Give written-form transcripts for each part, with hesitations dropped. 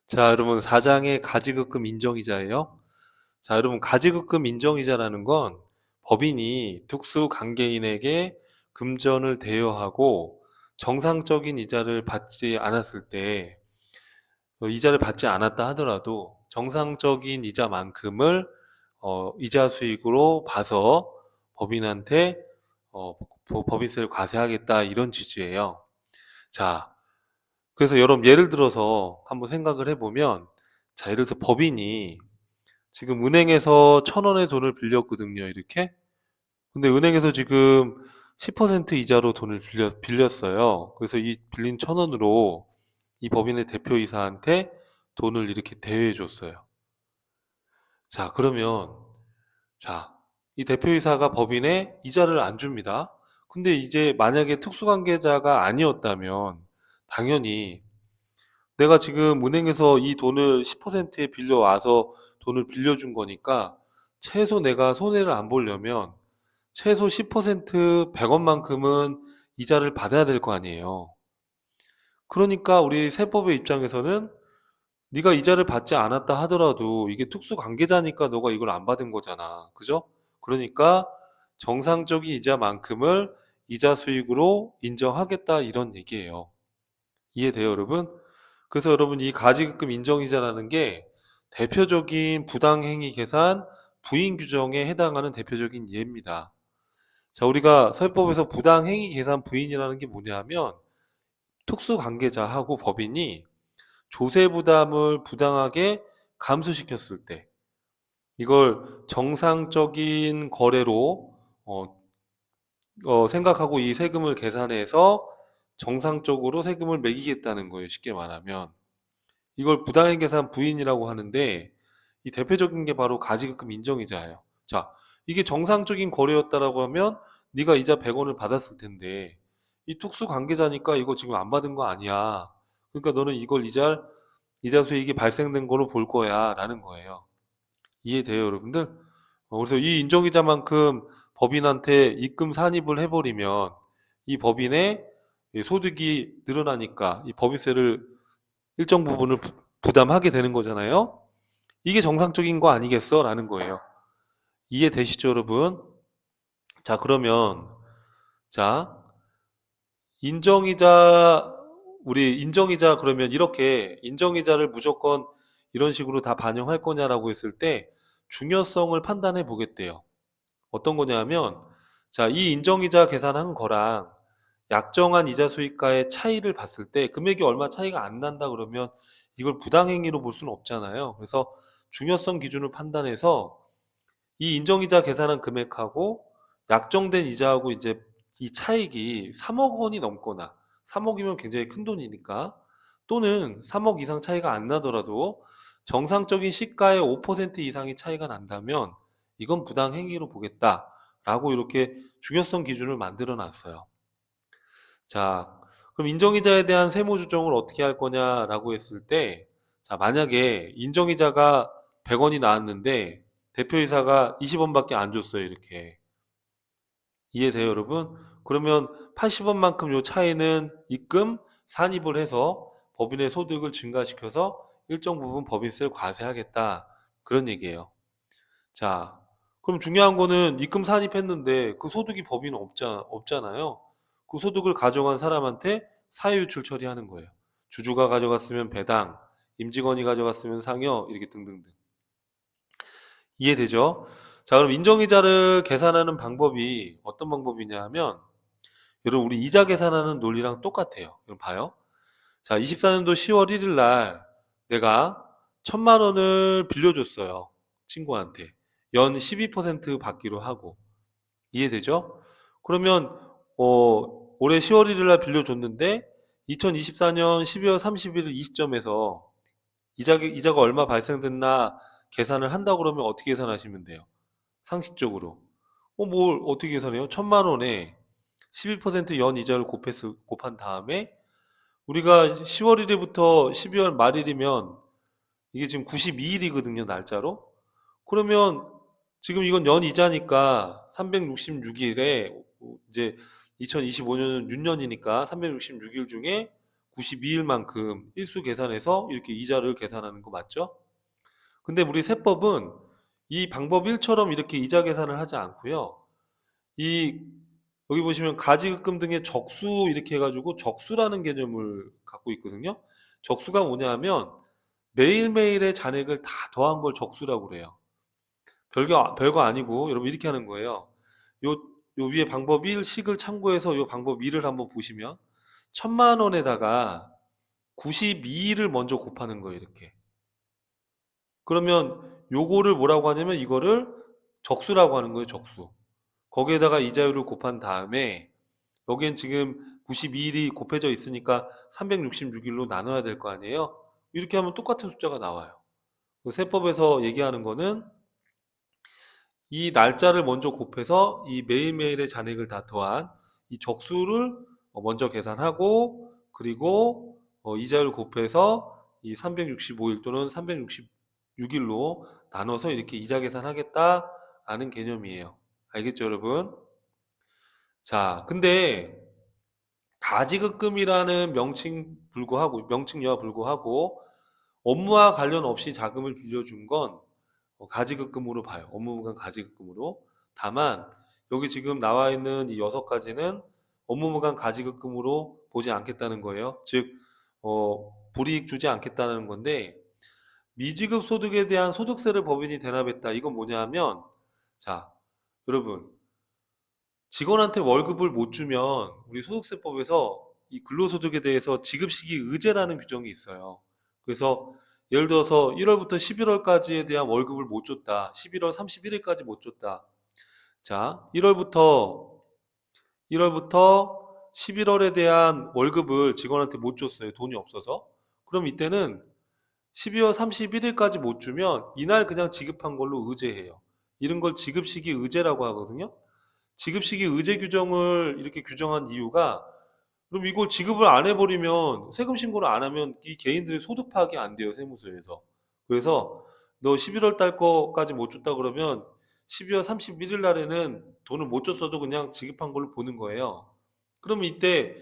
자, 여러분, 4장의 가지급금 인정이자예요. 자, 여러분, 가지급금 인정이자라는 건 법인이 특수관계인에게 금전을 대여하고 정상적인 이자를 받지 않았을 때, 이자를 받지 않았다 하더라도 정상적인 이자만큼을 이자 수익으로 봐서 법인한테 법인세를 과세하겠다, 이런 취지예요. 자, 그래서 여러분, 예를 들어서 한번 생각을 해보면, 자, 예를 들어서 법인이 지금 은행에서 1,000원의 돈을 빌렸거든요, 이렇게. 근데 은행에서 지금 10% 이자로 돈을 빌렸어요. 그래서 이 빌린 1,000원으로 이 법인의 대표이사한테 돈을 이렇게 대여해 줬어요. 자, 그러면, 자, 이 대표이사가 법인에 이자를 안 줍니다. 근데 이제 만약에 특수관계자가 아니었다면, 당연히 내가 지금 은행에서 이 돈을 10%에 빌려와서 돈을 빌려준 거니까 최소 내가 손해를 안 보려면 최소 10% 100원만큼은 이자를 받아야 될 거 아니에요. 그러니까 우리 세법의 입장에서는 네가 이자를 받지 않았다 하더라도 이게 특수관계자니까 너가 이걸 안 받은 거잖아. 그죠? 그러니까 정상적인 이자만큼을 이자 수익으로 인정하겠다, 이런 얘기예요. 이해돼요, 여러분? 그래서 여러분, 이 가지급금 인정이자라는 게 대표적인 부당행위 계산 부인 규정에 해당하는 대표적인 예입니다. 자, 우리가 서울법에서 부당행위 계산 부인이라는 게 뭐냐면, 특수관계자하고 법인이 조세 부담을 부당하게 감소시켰을 때, 이걸 정상적인 거래로 생각하고 이 세금을 계산해서 정상적으로 세금을 매기겠다는 거예요, 쉽게 말하면. 이걸 부당행 계산 부인이라고 하는데, 이 대표적인 게 바로 가지급금 인정이자예요. 자, 이게 정상적인 거래였다라고 하면 네가 이자 100원을 받았을 텐데, 이 특수 관계자니까 이거 지금 안 받은 거 아니야. 그러니까 너는 이걸 이자 수익이 발생된 거로 볼 거야, 라는 거예요. 이해돼요, 여러분들? 그래서 이 인정이자만큼 법인한테 입금 산입을 해버리면 이 법인의 이 소득이 늘어나니까 이 법인세를 일정 부분을 부담하게 되는 거잖아요. 이게 정상적인 거 아니겠어? 라는 거예요. 이해되시죠, 여러분? 자, 그러면, 자, 인정이자, 우리 인정이자, 그러면 이렇게 인정이자를 무조건 이런 식으로 다 반영할 거냐라고 했을 때 중요성을 판단해 보겠대요. 어떤 거냐면, 자, 이 인정이자 계산한 거랑 약정한 이자 수익가의 차이를 봤을 때 금액이 얼마 차이가 안 난다 그러면 이걸 부당행위로 볼 수는 없잖아요. 그래서 중요성 기준을 판단해서 이 인정이자 계산한 금액하고 약정된 이자하고 이제 이 차익이 3억 원이 넘거나, 3억이면 굉장히 큰 돈이니까, 또는 3억 이상 차이가 안 나더라도 정상적인 시가의 5% 이상의 차이가 난다면 이건 부당행위로 보겠다라고 이렇게 중요성 기준을 만들어 놨어요. 자, 그럼 인정이자에 대한 세무 조정을 어떻게 할 거냐라고 했을 때, 자, 만약에 인정이자가 100원이 나왔는데 대표이사가 20원밖에 안 줬어요, 이렇게. 이해돼요, 여러분? 그러면 80원만큼 요 차이는 입금, 산입을 해서 법인의 소득을 증가시켜서 일정 부분 법인세를 과세하겠다, 그런 얘기예요. 자, 그럼 중요한 거는 입금 산입했는데 그 소득이 법인은 없잖아요. 그 소득을 가져간 사람한테 사회유출 처리하는 거예요. 주주가 가져갔으면 배당, 임직원이 가져갔으면 상여, 이렇게 등등등. 이해되죠? 자, 그럼 인정이자를 계산하는 방법이 어떤 방법이냐 하면, 여러분, 우리 이자 계산하는 논리랑 똑같아요. 그럼 봐요. 자, 24년도 10월 1일 날 내가 1,000만 원을 빌려줬어요, 친구한테. 연 12% 받기로 하고. 이해되죠? 그러면 올해 10월 1일 날 빌려줬는데 2024년 12월 31일 이 시점에서 이자가 얼마 발생됐나 계산을 한다 그러면 어떻게 계산하시면 돼요? 상식적으로. 뭘 어떻게 계산해요? 1,000만 원에 12% 이자를 곱한 다음에, 우리가 10월 1일부터 12월 말일이면 이게 지금 92일이거든요, 날짜로. 그러면 지금 이건 연이자니까 366일에, 이제 2025년은 6년이니까 366일 중에 92일만큼 일수 계산해서 이렇게 이자를 계산하는 거 맞죠? 근데 우리 세법은 이 방법 1처럼 이렇게 이자 계산을 하지 않고요. 이 여기 보시면 가지급금 등의 적수 이렇게 해가지고 적수라는 개념을 갖고 있거든요. 적수가 뭐냐 하면 매일매일의 잔액을 다 더한 걸 적수라고 그래요. 별거 아니고 여러분 이렇게 하는 거예요. 요, 요 위에 방법 1 식을 참고해서 요 방법 2를 한번 보시면 1000만 원에다가 92를 먼저 곱하는 거예요. 이렇게. 그러면 요거를 뭐라고 하냐면 이거를 적수라고 하는 거예요. 적수. 거기에다가 이자율을 곱한 다음에 여기엔 지금 92일이 곱해져 있으니까 366일로 나눠야 될 거 아니에요? 이렇게 하면 똑같은 숫자가 나와요. 그 세법에서 얘기하는 거는 이 날짜를 먼저 곱해서 이 매일매일의 잔액을 다 더한 이 적수를 먼저 계산하고 그리고 이자율 곱해서 이 365일 또는 366일로 나눠서 이렇게 이자 계산하겠다라는 개념이에요. 알겠죠, 여러분? 자, 근데 가지급금이라는 명칭여와 불구하고 업무와 관련 없이 자금을 빌려준 건 가지급금으로 봐요. 업무무관 가지급금으로. 다만 여기 지금 나와 있는 이 6가지는 업무무관 가지급금으로 보지 않겠다는 거예요. 즉 불이익 주지 않겠다는 건데 미지급 소득에 대한 소득세를 법인이 대납했다. 이건 뭐냐 하면 자, 여러분 직원한테 월급을 못 주면 우리 소득세법에서 이 근로소득에 대해서 지급시기 의제라는 규정이 있어요. 그래서 예를 들어서 1월부터 11월까지에 대한 월급을 못 줬다. 11월 31일까지 못 줬다. 자, 1월부터 11월에 대한 월급을 직원한테 못 줬어요. 돈이 없어서. 그럼 이때는 12월 31일까지 못 주면 이날 그냥 지급한 걸로 의제해요. 이런 걸 지급시기 의제라고 하거든요. 지급시기 의제 규정을 이렇게 규정한 이유가 그럼 이걸 지급을 안 해버리면 세금 신고를 안 하면 이 개인들의 소득 파악이 안 돼요, 세무서에서. 그래서 너 11월 달 거까지 못 줬다 그러면 12월 31일 날에는 돈을 못 줬어도 그냥 지급한 걸로 보는 거예요. 그러면 이때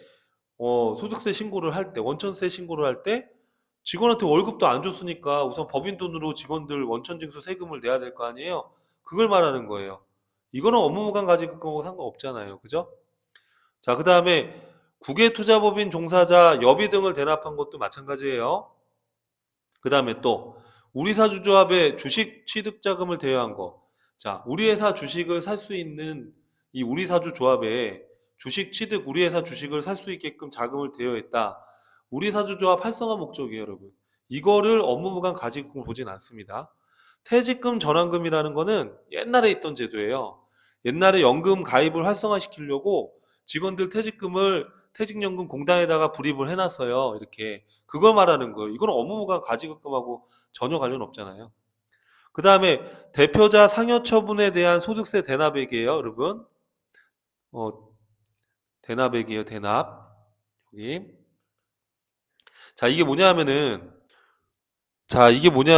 소득세 신고를 할 때, 원천세 신고를 할 때 직원한테 월급도 안 줬으니까 우선 법인 돈으로 직원들 원천징수 세금을 내야 될 거 아니에요? 그걸 말하는 거예요. 이거는 업무무관 가지급금하고 상관없잖아요. 그죠? 자, 그 다음에 국외투자법인 종사자 여비 등을 대납한 것도 마찬가지예요. 그 다음에 또 우리 사주조합의 주식 취득자금을 대여한 거. 자, 우리 회사 주식을 살 수 있는 이 우리 사주조합에 주식 취득, 우리 회사 주식을 살 수 있게끔 자금을 대여했다. 우리 사주조합 활성화 목적이에요, 여러분. 이거를 업무부관 가지금을 보진 않습니다. 퇴직금 전환금이라는 거는 옛날에 있던 제도예요. 옛날에 연금 가입을 활성화시키려고 직원들 퇴직연금 공단에다가 불입을 해놨어요. 이렇게. 그걸 말하는 거예요. 이건 업무부관 가지급금하고 전혀 관련 없잖아요. 그 다음에 대표자 상여 처분에 대한 소득세 대납액이에요, 여러분. 어, 대납액이에요, 대납. 여기. 자, 이게 뭐냐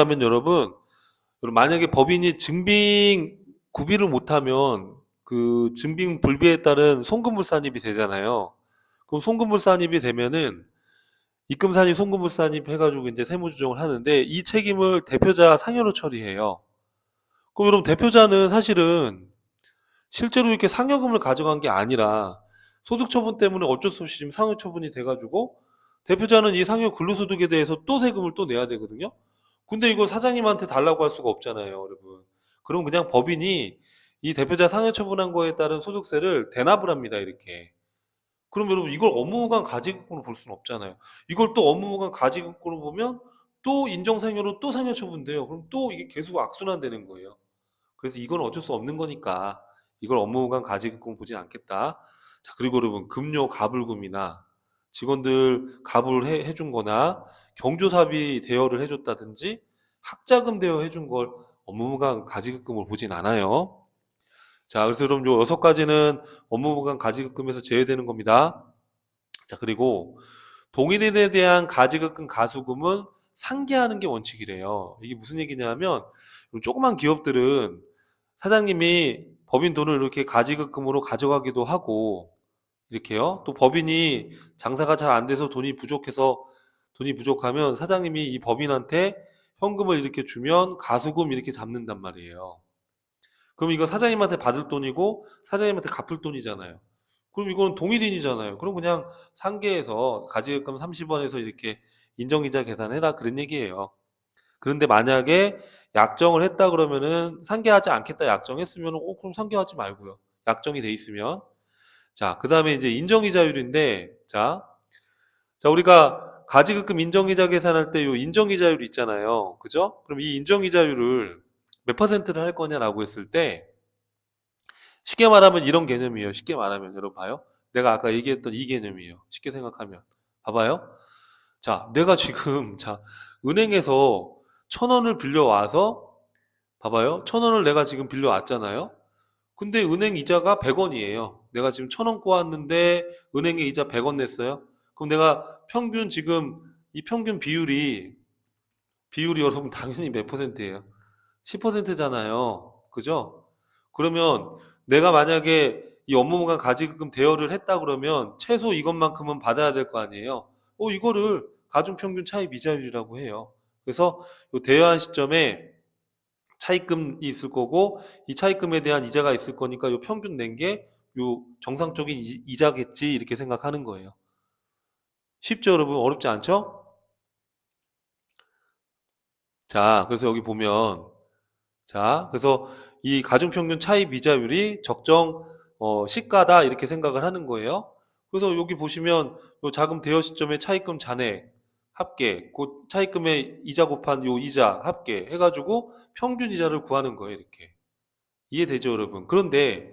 하면 여러분, 만약에 법인이 증빙 구비를 못하면 그 증빙 불비에 따른 송금물산입이 되잖아요. 그럼 송금물산입이 되면은 입금산입, 송금물산입 해가지고 이제 세무조정을 하는데 이 책임을 대표자 상여로 처리해요. 그럼 여러분 대표자는 사실은 실제로 이렇게 상여금을 가져간 게 아니라 소득처분 때문에 어쩔 수 없이 지금 상여처분이 돼가지고 대표자는 이 상여 근로소득에 대해서 또 세금을 또 내야 되거든요. 근데 이걸 사장님한테 달라고 할 수가 없잖아요, 여러분. 그럼 그냥 법인이 이 대표자 상여처분한 거에 따른 소득세를 대납을 합니다, 이렇게. 그럼 여러분 이걸 업무무관 가지급금으로 볼 수는 없잖아요. 이걸 또 업무무관 가지급금으로 보면 또 인정상여로 또 상여처분돼요. 그럼 또 이게 계속 악순환되는 거예요. 그래서 이건 어쩔 수 없는 거니까 이걸 업무보관 가지급금 보지 않겠다. 자, 그리고 여러분 급료 가불금이나 직원들 가불 해준 거나 경조사비 대여를 해줬다든지 학자금 대여해준 걸 업무보관 가지급금을 보진 않아요. 자, 그래서 여러분 요 6가지는 업무보관 가지급금에서 제외되는 겁니다. 자, 그리고 동일인에 대한 가지급금 가수금은 상계하는 게 원칙이래요. 이게 무슨 얘기냐면 조그만 기업들은 사장님이 법인 돈을 이렇게 가지급금으로 가져가기도 하고 이렇게요. 또 법인이 장사가 잘 안 돼서 돈이 부족하면 사장님이 이 법인한테 현금을 이렇게 주면 가수금 이렇게 잡는단 말이에요. 그럼 이거 사장님한테 받을 돈이고 사장님한테 갚을 돈이잖아요. 그럼 이거는 동일인이잖아요. 그럼 그냥 상계에서 가지급금 30원에서 이렇게 인정이자 계산해라 그런 얘기예요. 그런데 만약에 약정을 했다 그러면은 상계하지 않겠다 약정했으면 그럼 상계하지 말고요. 약정이 돼 있으면. 자, 그다음에 이제 인정이자율인데 자, 우리가 가지급금 인정이자 계산할 때 요 인정이자율 있잖아요. 그죠? 그럼 이 인정이자율을 몇 퍼센트를 할 거냐라고 했을 때 쉽게 말하면 이런 개념이에요. 쉽게 말하면 여러분 봐요. 내가 아까 얘기했던 이 개념이에요. 쉽게 생각하면. 봐봐요. 자, 내가 지금 은행에서 1,000원을 빌려와서 봐봐요. 1,000원을 내가 지금 빌려왔잖아요. 근데 은행 이자가 100원이에요. 내가 지금 1,000원 꼬았는데 은행에 이자 100원 냈어요. 그럼 내가 평균 지금 이 평균 비율이 여러분 당연히 몇 퍼센트예요? 10%잖아요. 그죠? 그러면 내가 만약에 이 업무보강 가지급금 대여를 했다 그러면 최소 이것만큼은 받아야 될 거 아니에요. 이거를 가중평균 차입 이자율이라고 해요. 그래서 요 대여한 시점에 차입금이 있을 거고 이 차입금에 대한 이자가 있을 거니까 요 평균 낸 게 요 정상적인 이자겠지 이렇게 생각하는 거예요. 쉽죠, 여러분? 어렵지 않죠? 자, 그래서 여기 보면 그래서 이 가중평균 차입 이자율이 적정 시가다 이렇게 생각을 하는 거예요. 그래서 여기 보시면 요 자금 대여 시점의 차입금 잔액 합계, 그 차입금의 이자 곱한 요 이자 합계 해가지고 평균 이자를 구하는 거예요. 이렇게 이해되죠, 여러분? 그런데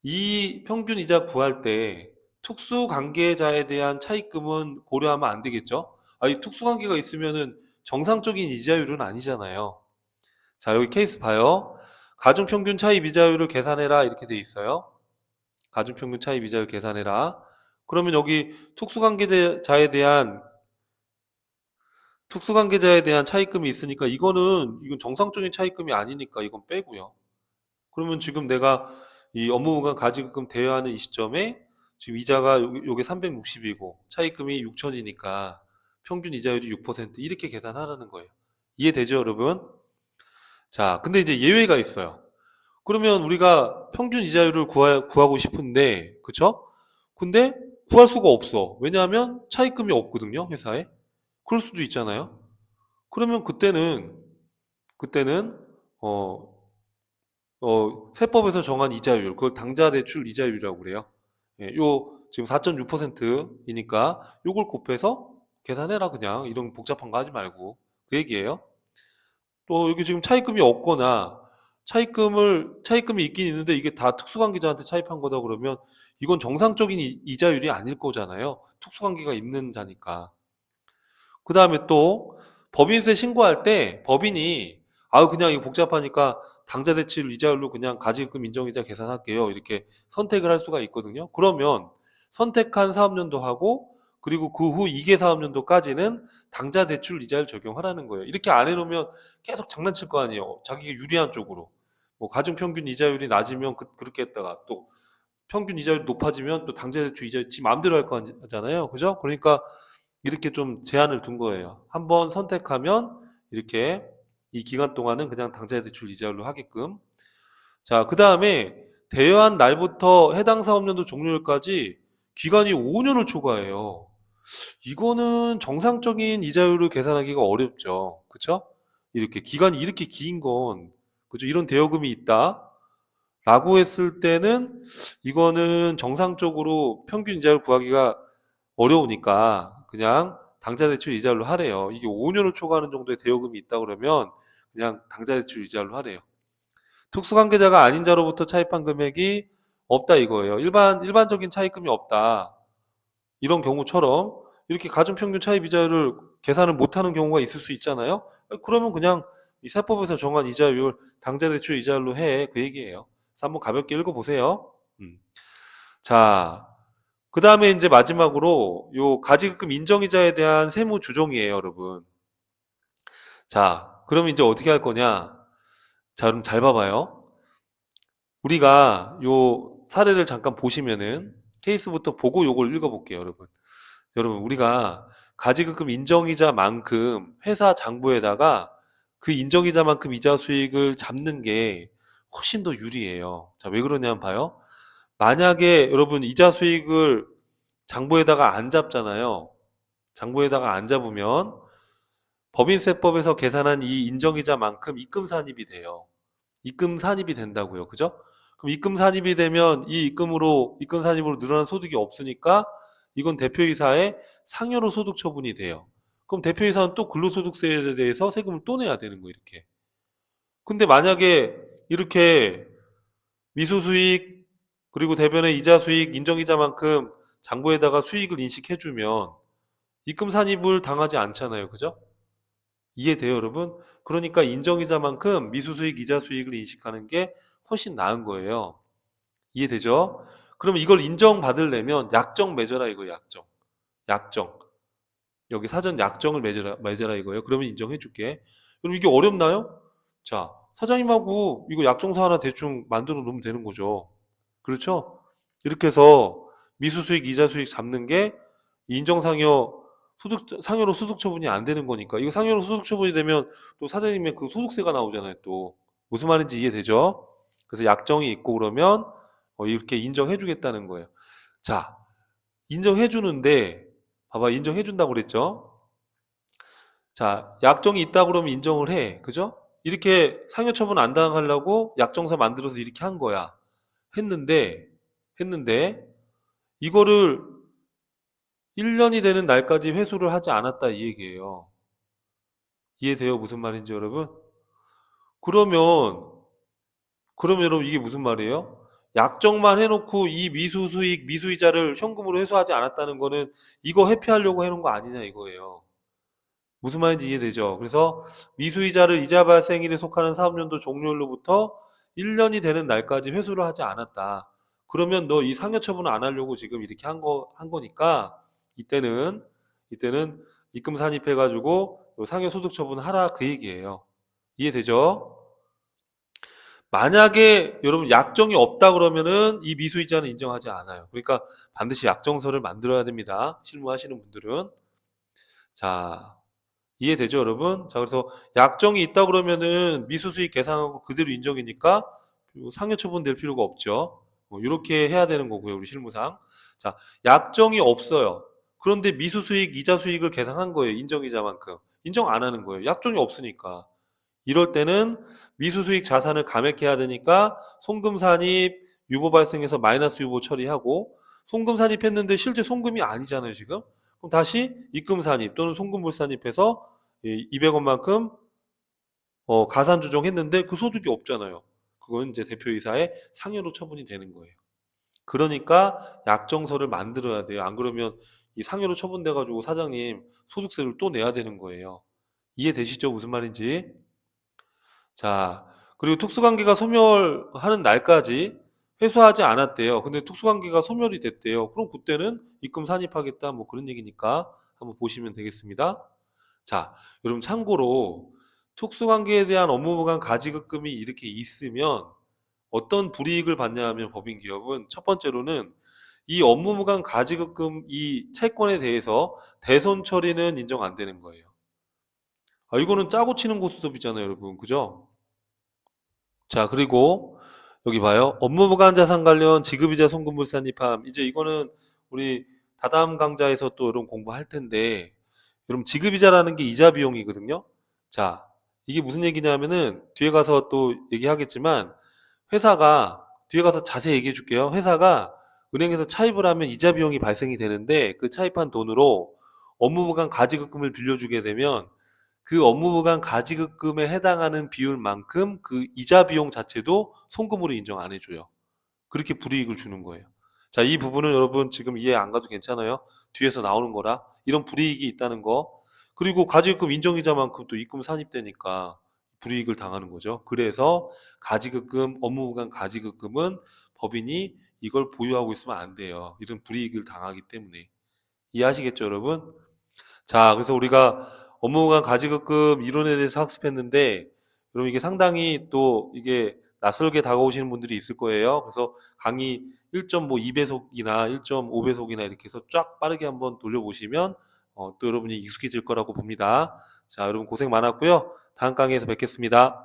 이 평균 이자 구할 때 특수관계자에 대한 차입금은 고려하면 안 되겠죠? 이 특수관계가 있으면은 정상적인 이자율은 아니잖아요. 자, 여기 케이스 봐요. 가중평균 차입 이자율을 계산해라 이렇게 돼 있어요. 가중평균 차입 이자율 계산해라. 그러면 여기 특수관계자에 대한 차입금이 있으니까 이건 정상적인 차입금이 아니니까 이건 빼고요. 그러면 지금 내가 이 업무보강 가지급금 대여하는 이 시점에 지금 이자가 요게 360이고 차입금이 6천이니까 평균 이자율이 6% 이렇게 계산하라는 거예요. 이해되죠, 여러분? 자, 근데 이제 예외가 있어요. 그러면 우리가 평균 이자율을 구하고 싶은데, 그쵸? 근데 구할 수가 없어. 왜냐하면 차입금이 없거든요, 회사에. 그럴 수도 있잖아요. 그러면 그때는, 어, 세법에서 정한 이자율, 그걸 당좌대출 이자율이라고 그래요. 예, 지금 4.6%이니까 요걸 곱해서 계산해라, 그냥. 이런 복잡한 거 하지 말고. 그 얘기예요. 또 여기 지금 차입금이 없거나 차입금이 있긴 있는데 이게 다 특수관계자한테 차입한 거다 그러면 이건 정상적인 이자율이 아닐 거잖아요. 특수관계가 있는 자니까. 그 다음에 또 법인세 신고할 때 법인이 그냥 이거 복잡하니까 당좌대출 이자율로 그냥 가지금 인정이자 계산할게요. 이렇게 선택을 할 수가 있거든요. 그러면 선택한 사업연도하고 그리고 그 후 2개 사업연도까지는 당좌대출 이자율 적용하라는 거예요. 이렇게 안 해놓으면 계속 장난칠 거 아니에요. 자기가 유리한 쪽으로. 뭐 가중평균 이자율이 낮으면 그렇게 했다가 또 평균 이자율이 높아지면 또 당좌대출 이자율 지 마음대로 할 거잖아요. 그죠? 그러니까 이렇게 좀 제한을 둔 거예요. 한번 선택하면 이렇게 이 기간 동안은 그냥 당좌대출 이자율로 하게끔. 자, 그 다음에 대여한 날부터 해당 사업연도 종료일까지 기간이 5년을 초과해요. 이거는 정상적인 이자율을 계산하기가 어렵죠. 그쵸? 이렇게 기간이 이렇게 긴 건, 그죠? 이런 대여금이 있다. 라고 했을 때는 이거는 정상적으로 평균 이자율 구하기가 어려우니까 그냥 당좌대출 이자율로 하래요. 이게 5년을 초과하는 정도의 대여금이 있다 그러면 그냥 당좌대출 이자율로 하래요. 특수관계자가 아닌 자로부터 차입한 금액이 없다 이거예요. 일반적인 차입금이 없다. 이런 경우처럼 이렇게 가중평균 차입 이자율을 계산을 못하는 경우가 있을 수 있잖아요. 그러면 그냥 이 세법에서 정한 이자율, 당좌대출 이자율로 해. 그 얘기예요. 그래서 한번 가볍게 읽어보세요. 자, 그 다음에 이제 마지막으로 요 가지급금 인정이자에 대한 세무 조정이에요, 여러분. 자, 그럼 이제 어떻게 할 거냐? 자, 그럼 잘 봐봐요. 우리가 요 사례를 잠깐 보시면은 케이스부터 보고 요걸 읽어볼게요, 여러분. 여러분, 우리가 가지급금 인정이자만큼 회사 장부에다가 그 인정이자만큼 이자 수익을 잡는 게 훨씬 더 유리해요. 자, 왜 그러냐면 봐요. 만약에 여러분 이자 수익을 장부에다가 안 잡잖아요. 장부에다가 안 잡으면 법인세법에서 계산한 이 인정이자만큼 입금 산입이 돼요. 입금 산입이 된다고요. 그죠? 그럼 입금 산입이 되면 이 입금 산입으로 늘어난 소득이 없으니까 이건 대표이사의 상여로 소득 처분이 돼요. 그럼 대표이사는 또 근로소득세에 대해서 세금을 또 내야 되는 거예요, 이렇게. 근데 만약에 이렇게 미수수익 그리고 대변의 이자 수익, 인정이자만큼 장부에다가 수익을 인식해주면 입금 산입을 당하지 않잖아요. 그죠? 이해돼요, 여러분? 그러니까 인정이자만큼 미수수익, 이자 수익을 인식하는 게 훨씬 나은 거예요. 이해되죠? 그럼 이걸 인정받으려면 약정 맺어라 이거예요, 약정. 약정. 여기 사전 약정을 맺어라 이거예요. 그러면 인정해줄게. 그럼 이게 어렵나요? 자, 사장님하고 이거 약정서 하나 대충 만들어 놓으면 되는 거죠. 그렇죠? 이렇게 해서 미수수익, 이자수익 잡는 게 인정상여 상여로 소득 처분이 안 되는 거니까. 이거 상여로 소득 처분이 되면 또 사장님의 그 소득세가 나오잖아요, 또. 무슨 말인지 이해되죠? 그래서 약정이 있고 그러면 이렇게 인정해 주겠다는 거예요. 자, 인정해 주는데 봐봐, 인정해 준다고 그랬죠? 자, 약정이 있다 그러면 인정을 해. 그죠? 이렇게 상여 처분 안 당하려고 약정서 만들어서 이렇게 한 거야. 했는데 이거를 1년이 되는 날까지 회수를 하지 않았다 이 얘기예요. 이해돼요? 무슨 말인지 여러분? 그러면 여러분 이게 무슨 말이에요? 약정만 해놓고 이 미수수익, 미수이자를 현금으로 회수하지 않았다는 거는 이거 회피하려고 해놓은 거 아니냐 이거예요. 무슨 말인지 이해되죠? 그래서 미수이자를 이자 발생일에 속하는 사업연도 종료일로부터 1년이 되는 날까지 회수를 하지 않았다. 그러면 너 이 상여 처분을 안 하려고 지금 이렇게 한 거니까 이때는 입금 산입해가지고 요 상여 소득 처분을 하라 그 얘기예요. 이해되죠? 만약에 여러분 약정이 없다 그러면은 이 미수이자는 인정하지 않아요. 그러니까 반드시 약정서를 만들어야 됩니다. 실무하시는 분들은. 자, 이해되죠, 여러분? 자, 그래서 약정이 있다 그러면은 미수수익 계상하고 그대로 인정이니까 상여 처분될 필요가 없죠. 이렇게 해야 되는 거고요, 우리 실무상. 자, 약정이 없어요. 그런데 미수수익, 이자 수익을 계상한 거예요, 인정이자만큼. 인정 안 하는 거예요. 약정이 없으니까. 이럴 때는 미수수익 자산을 감액해야 되니까 송금 산입, 유보 발생해서 마이너스 유보 처리하고 송금 산입했는데 실제 송금이 아니잖아요, 지금. 그럼 다시 입금 산입 또는 송금 불산입해서 200원만큼 가산 조정했는데 그 소득이 없잖아요. 그건 이제 대표이사의 상여로 처분이 되는 거예요. 그러니까 약정서를 만들어야 돼요. 안 그러면 이 상여로 처분돼 가지고 사장님 소득세를 또 내야 되는 거예요. 이해되시죠? 무슨 말인지? 자, 그리고 특수관계가 소멸하는 날까지 회수하지 않았대요. 근데 특수관계가 소멸이 됐대요. 그럼 그때는 입금 산입하겠다 뭐 그런 얘기니까 한번 보시면 되겠습니다. 자, 여러분 참고로 특수관계에 대한 업무보강 가지급금이 이렇게 있으면 어떤 불이익을 받냐 하면 법인기업은 첫 번째로는 이 업무보강 가지급금 이 채권에 대해서 대손 처리는 인정 안 되는 거예요. 아, 이거는 짜고 치는 고수톱이잖아요, 여러분. 그죠? 자, 그리고 여기 봐요. 업무보관 자산 관련 지급이자 송금물 산입함. 이제 이거는 우리 다다음 강좌에서 또 이런 공부할 텐데, 여러분 지급이자라는 게 이자 비용이거든요. 자, 이게 무슨 얘기냐면은 뒤에 가서 또 얘기하겠지만 회사가 뒤에 가서 자세히 얘기해 줄게요. 회사가 은행에서 차입을 하면 이자 비용이 발생이 되는데 그 차입한 돈으로 업무보관 가지급금을 빌려주게 되면 그 업무보관 가지급금에 해당하는 비율만큼 그 이자 비용 자체도 송금으로 인정 안 해줘요. 그렇게 불이익을 주는 거예요. 자, 이 부분은 여러분 지금 이해 안 가도 괜찮아요. 뒤에서 나오는 거라. 이런 불이익이 있다는 거. 그리고 가지급금 인정이자만큼 또 입금 산입되니까 불이익을 당하는 거죠. 그래서 가지급금, 업무보관 가지급금은 법인이 이걸 보유하고 있으면 안 돼요. 이런 불이익을 당하기 때문에. 이해하시겠죠, 여러분? 자, 그래서 우리가 업무보관 가지급금 이론에 대해서 학습했는데, 여러분 이게 상당히 또 이게 낯설게 다가오시는 분들이 있을 거예요. 그래서 강의 1.2배속이나 1.5배속이나 이렇게 해서 쫙 빠르게 한번 돌려보시면 또 여러분이 익숙해질 거라고 봅니다. 자, 여러분 고생 많았고요. 다음 강의에서 뵙겠습니다.